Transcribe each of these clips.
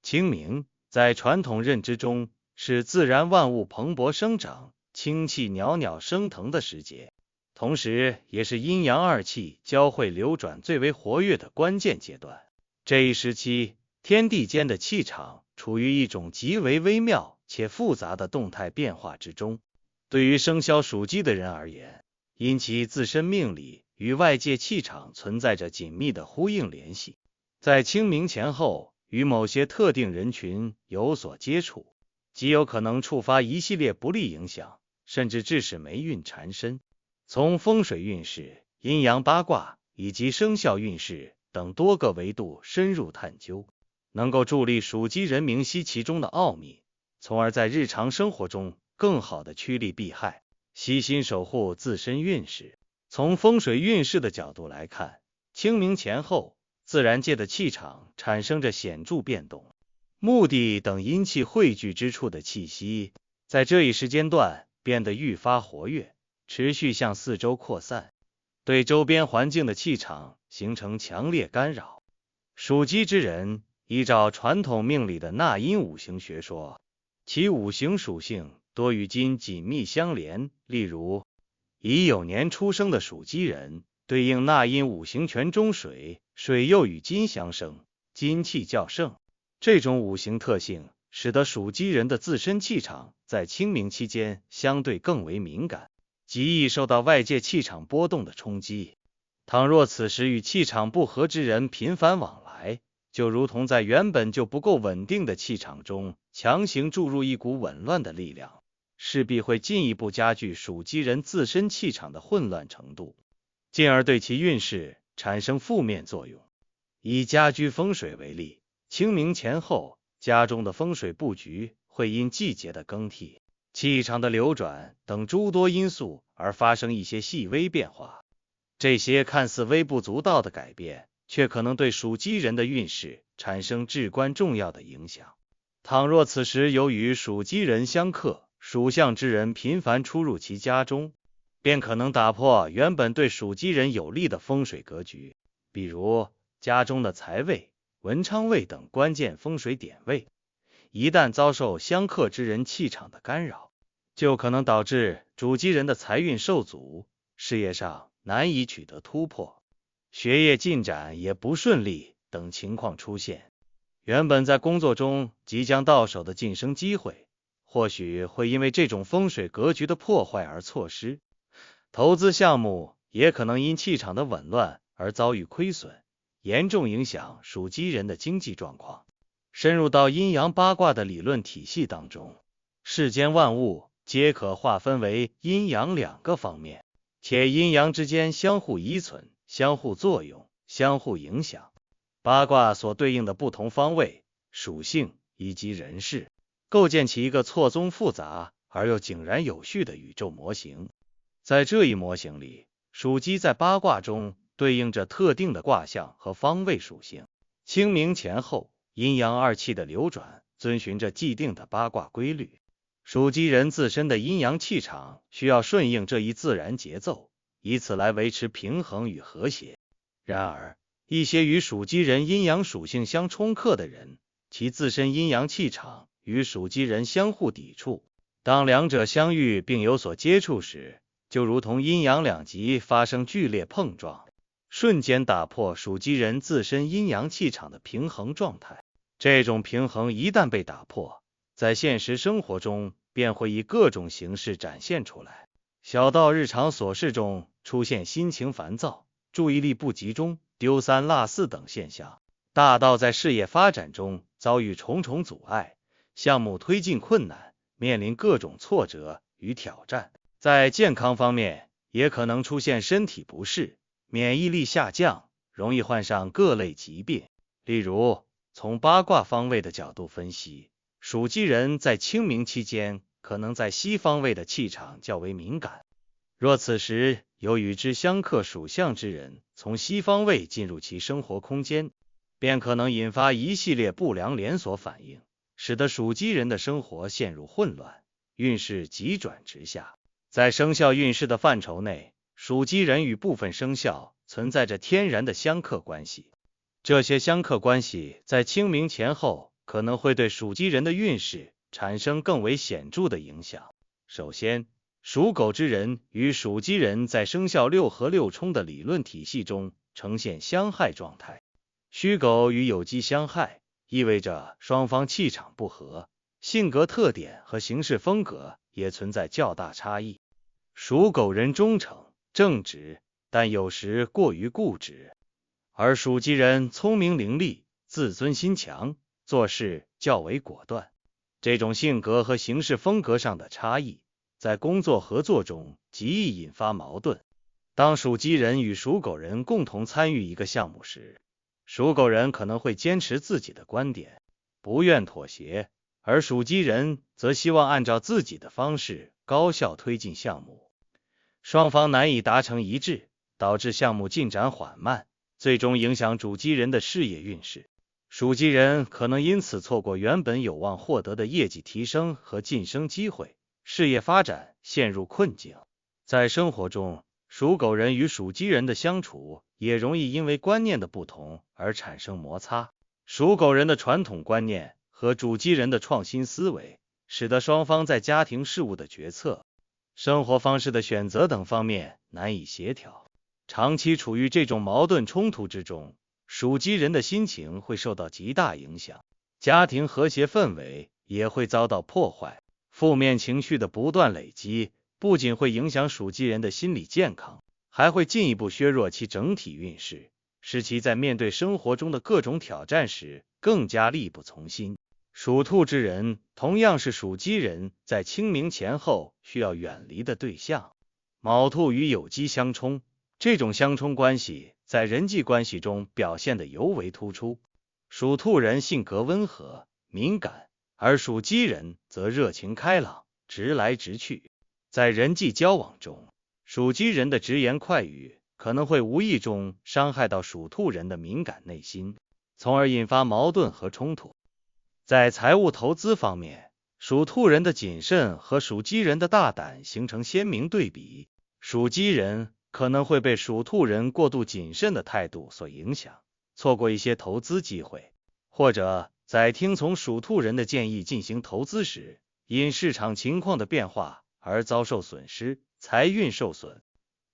清明在传统认知中是自然万物蓬勃生长、清气袅袅升腾的时节，同时也是阴阳二气交汇流转最为活跃的关键阶段。这一时期，天地间的气场处于一种极为微妙且复杂的动态变化之中。对于生肖属鸡的人而言，因其自身命理与外界气场存在着紧密的呼应联系，在清明前后与某些特定人群有所接触，极有可能触发一系列不利影响，甚至致使霉运缠身。从风水运势、阴阳八卦以及生肖运势等多个维度深入探究，能够助力属鸡人明晰其中的奥秘，从而在日常生活中更好的趋利避害，悉心守护自身运势。从风水运势的角度来看，清明前后，自然界的气场产生着显著变动，墓地等阴气汇聚之处的气息，在这一时间段变得愈发活跃，持续向四周扩散，对周边环境的气场形成强烈干扰。属鸡之人依照传统命理的纳音五行学说，其五行属性多与金紧密相连，例如乙酉年出生的属鸡人，对应纳音五行权中水，水又与金相生，金气较盛。这种五行特性使得属鸡人的自身气场在清明期间相对更为敏感，极易受到外界气场波动的冲击。倘若此时与气场不合之人频繁往来，就如同在原本就不够稳定的气场中强行注入一股紊乱的力量，势必会进一步加剧属鸡人自身气场的混乱程度，进而对其运势产生负面作用。以家居风水为例，清明前后，家中的风水布局会因季节的更替、气场的流转等诸多因素而发生一些细微变化。这些看似微不足道的改变，却可能对属鸡人的运势产生至关重要的影响。倘若此时由于属鸡人相克，属相之人频繁出入其家中，便可能打破原本对属鸡人有利的风水格局，比如家中的财位、文昌位等关键风水点位，一旦遭受相克之人气场的干扰，就可能导致属鸡人的财运受阻，事业上难以取得突破，学业进展也不顺利等情况出现。原本在工作中即将到手的晋升机会，或许会因为这种风水格局的破坏而错失，投资项目也可能因气场的紊乱而遭遇亏损，严重影响属鸡人的经济状况。深入到阴阳八卦的理论体系当中，世间万物皆可划分为阴阳两个方面，且阴阳之间相互依存、相互作用、相互影响。八卦所对应的不同方位、属性以及人事，构建起一个错综复杂而又井然有序的宇宙模型。在这一模型里，属鸡在八卦中对应着特定的卦象和方位属性。清明前后，阴阳二气的流转遵循着既定的八卦规律，属鸡人自身的阴阳气场需要顺应这一自然节奏，以此来维持平衡与和谐。然而，一些与属鸡人阴阳属性相冲克的人，其自身阴阳气场与属鸡人相互抵触，当两者相遇并有所接触时，就如同阴阳两极发生剧烈碰撞，瞬间打破属鸡人自身阴阳气场的平衡状态。这种平衡一旦被打破，在现实生活中便会以各种形式展现出来，小到日常琐事中出现心情烦躁、注意力不集中、丢三落四等现象，大到在事业发展中遭遇重重阻碍，项目推进困难，面临各种挫折与挑战。在健康方面，也可能出现身体不适、免疫力下降，容易患上各类疾病。例如，从八卦方位的角度分析，属鸡人在清明期间可能在西方位的气场较为敏感。若此时有与之相克属相之人从西方位进入其生活空间，便可能引发一系列不良连锁反应，使得属鸡人的生活陷入混乱，运势急转直下。在生肖运势的范畴内，属鸡人与部分生肖存在着天然的相克关系，这些相克关系在清明前后可能会对属鸡人的运势产生更为显著的影响。首先，属狗之人与属鸡人在生肖六合六冲的理论体系中呈现相害状态。戌狗与酉鸡相害，意味着双方气场不合，性格特点和行事风格也存在较大差异。属狗人忠诚、正直，但有时过于固执，而属鸡人聪明伶俐、自尊心强，做事较为果断。这种性格和行事风格上的差异，在工作合作中极易引发矛盾。当属鸡人与属狗人共同参与一个项目时，属狗人可能会坚持自己的观点，不愿妥协，而属鸡人则希望按照自己的方式高效推进项目。双方难以达成一致，导致项目进展缓慢，最终影响属鸡人的事业运势。属鸡人可能因此错过原本有望获得的业绩提升和晋升机会，事业发展陷入困境。在生活中，属狗人与属鸡人的相处也容易因为观念的不同而产生摩擦。属狗人的传统观念和属鸡人的创新思维，使得双方在家庭事务的决策、生活方式的选择等方面难以协调。长期处于这种矛盾冲突之中，属鸡人的心情会受到极大影响，家庭和谐氛围也会遭到破坏。负面情绪的不断累积，不仅会影响属鸡人的心理健康，还会进一步削弱其整体运势，使其在面对生活中的各种挑战时更加力不从心。属兔之人同样是属鸡人在清明前后需要远离的对象。卯兔与酉鸡相冲，这种相冲关系在人际关系中表现得尤为突出。属兔人性格温和、敏感，而属鸡人则热情开朗、直来直去。在人际交往中，属鸡人的直言快语可能会无意中伤害到属兔人的敏感内心，从而引发矛盾和冲突。在财务投资方面，属兔人的谨慎和属鸡人的大胆形成鲜明对比。属鸡人可能会被属兔人过度谨慎的态度所影响，错过一些投资机会，或者在听从属兔人的建议进行投资时，因市场情况的变化而遭受损失，财运受损。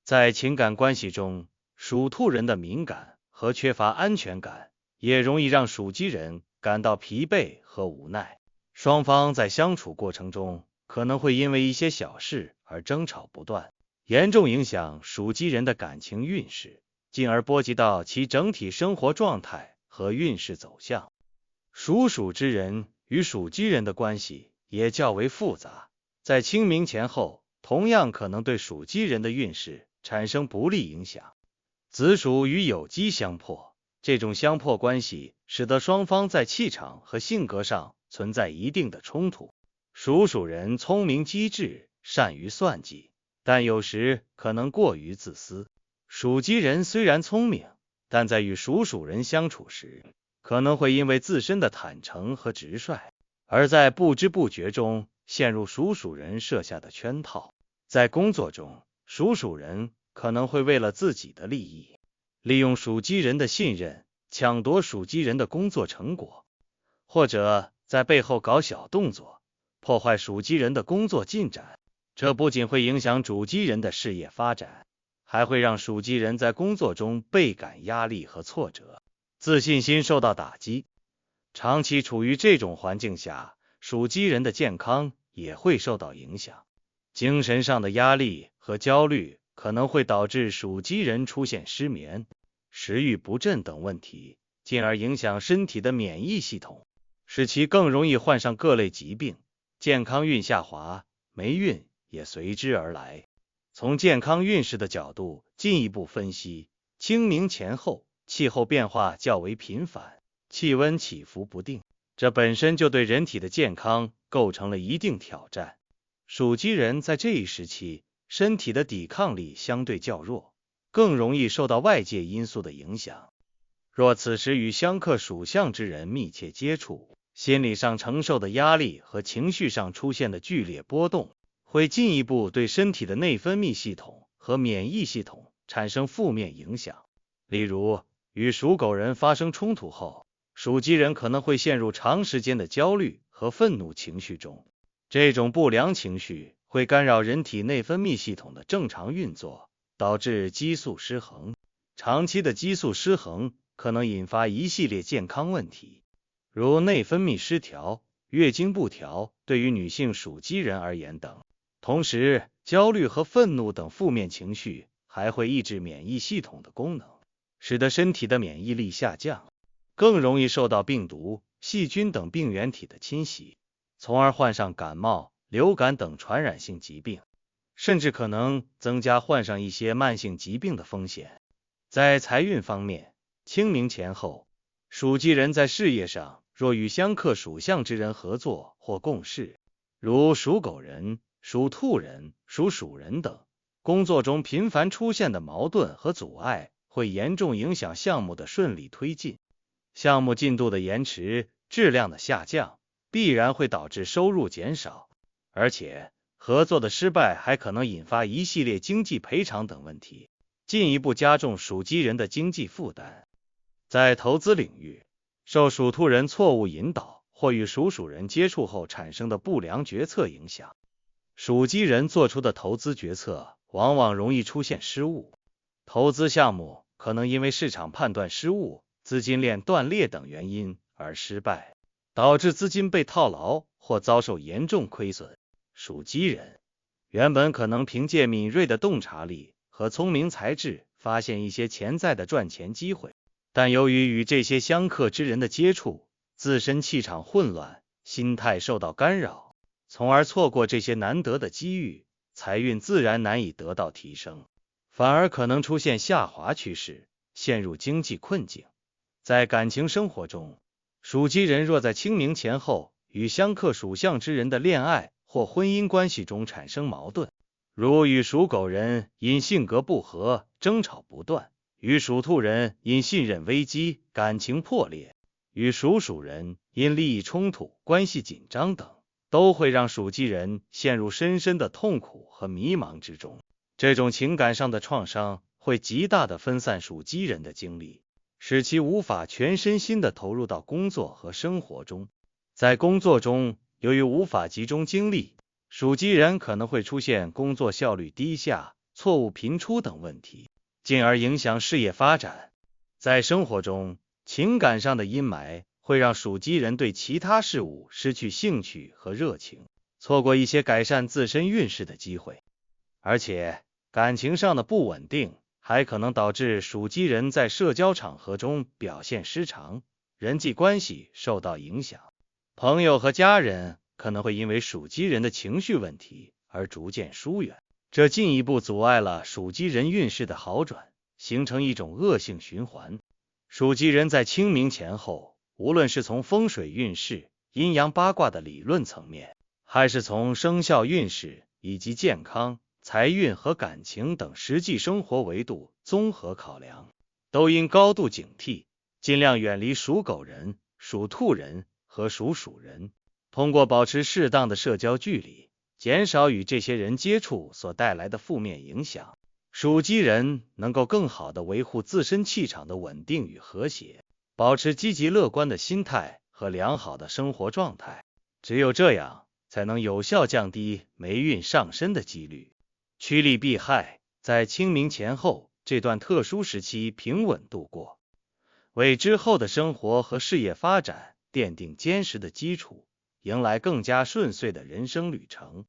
在情感关系中，属兔人的敏感和缺乏安全感，也容易让属鸡人感到疲惫和无奈。双方在相处过程中，可能会因为一些小事而争吵不断，严重影响属鸡人的感情运势，进而波及到其整体生活状态和运势走向。属鼠之人与属鸡人的关系也较为复杂，在清明前后，同样可能对属鸡人的运势产生不利影响。子鼠与酉鸡相破，这种相破关系使得双方在气场和性格上存在一定的冲突。属鼠人聪明机智，善于算计，但有时可能过于自私。属鸡人虽然聪明，但在与属鼠人相处时，可能会因为自身的坦诚和直率，而在不知不觉中陷入属鼠人设下的圈套。在工作中，属鼠人可能会为了自己的利益，利用属鸡人的信任，抢夺属鸡人的工作成果，或者在背后搞小动作，破坏属鸡人的工作进展。这不仅会影响属鸡人的事业发展，还会让属鸡人在工作中倍感压力和挫折，自信心受到打击。长期处于这种环境下，属鸡人的健康也会受到影响。精神上的压力和焦虑可能会导致属鸡人出现失眠、食欲不振等问题，进而影响身体的免疫系统，使其更容易患上各类疾病，健康运下滑，霉运也随之而来。从健康运势的角度进一步分析，清明前后气候变化较为频繁，气温起伏不定，这本身就对人体的健康构成了一定挑战。属鸡人在这一时期，身体的抵抗力相对较弱，更容易受到外界因素的影响。若此时与相克属相之人密切接触，心理上承受的压力和情绪上出现的剧烈波动，会进一步对身体的内分泌系统和免疫系统产生负面影响。例如，与属狗人发生冲突后，属鸡人可能会陷入长时间的焦虑和愤怒情绪中。这种不良情绪会干扰人体内分泌系统的正常运作，导致激素失衡。长期的激素失衡可能引发一系列健康问题，如内分泌失调、月经不调，对于女性属鸡人而言等。同时，焦虑和愤怒等负面情绪还会抑制免疫系统的功能，使得身体的免疫力下降，更容易受到病毒、细菌等病原体的侵袭，从而患上感冒、流感等传染性疾病，甚至可能增加患上一些慢性疾病的风险。在财运方面，清明前后，属鸡人在事业上若与相克属相之人合作或共事，如属狗人、属兔人、属鼠人等，工作中频繁出现的矛盾和阻碍会严重影响项目的顺利推进。项目进度的延迟、质量的下降，必然会导致收入减少，而且合作的失败还可能引发一系列经济赔偿等问题，进一步加重属鸡人的经济负担。在投资领域，受属兔人错误引导或与属鼠人接触后产生的不良决策影响，属鸡人做出的投资决策往往容易出现失误，投资项目可能因为市场判断失误、资金链断裂等原因而失败，导致资金被套牢或遭受严重亏损。属鸡人原本可能凭借敏锐的洞察力和聪明才智发现一些潜在的赚钱机会，但由于与这些相克之人的接触，自身气场混乱，心态受到干扰，从而错过这些难得的机遇，财运自然难以得到提升，反而可能出现下滑趋势，陷入经济困境。在感情生活中，属鸡人若在清明前后与相克属相之人的恋爱或婚姻关系中产生矛盾，如与属狗人因性格不合争吵不断，与属兔人因信任危机感情破裂，与属鼠人因利益冲突关系紧张等，都会让属鸡人陷入深深的痛苦和迷茫之中。这种情感上的创伤会极大的分散属鸡人的精力，使其无法全身心的投入到工作和生活中。在工作中，由于无法集中精力，属鸡人可能会出现工作效率低下、错误频出等问题，进而影响事业发展。在生活中，情感上的阴霾会让属鸡人对其他事物失去兴趣和热情，错过一些改善自身运势的机会。而且，感情上的不稳定还可能导致属鸡人在社交场合中表现失常，人际关系受到影响。朋友和家人可能会因为属鸡人的情绪问题而逐渐疏远，这进一步阻碍了属鸡人运势的好转，形成一种恶性循环。属鸡人在清明前后，无论是从风水运势、阴阳八卦的理论层面，还是从生肖运势以及健康、财运和感情等实际生活维度综合考量，都应高度警惕，尽量远离属狗人、属兔人和属鼠人，通过保持适当的社交距离，减少与这些人接触所带来的负面影响，属鸡人能够更好地维护自身气场的稳定与和谐，保持积极乐观的心态和良好的生活状态。只有这样，才能有效降低霉运上身的几率，趋利避害，在清明前后这段特殊时期平稳度过，为之后的生活和事业发展奠定坚实的基础，迎来更加顺遂的人生旅程。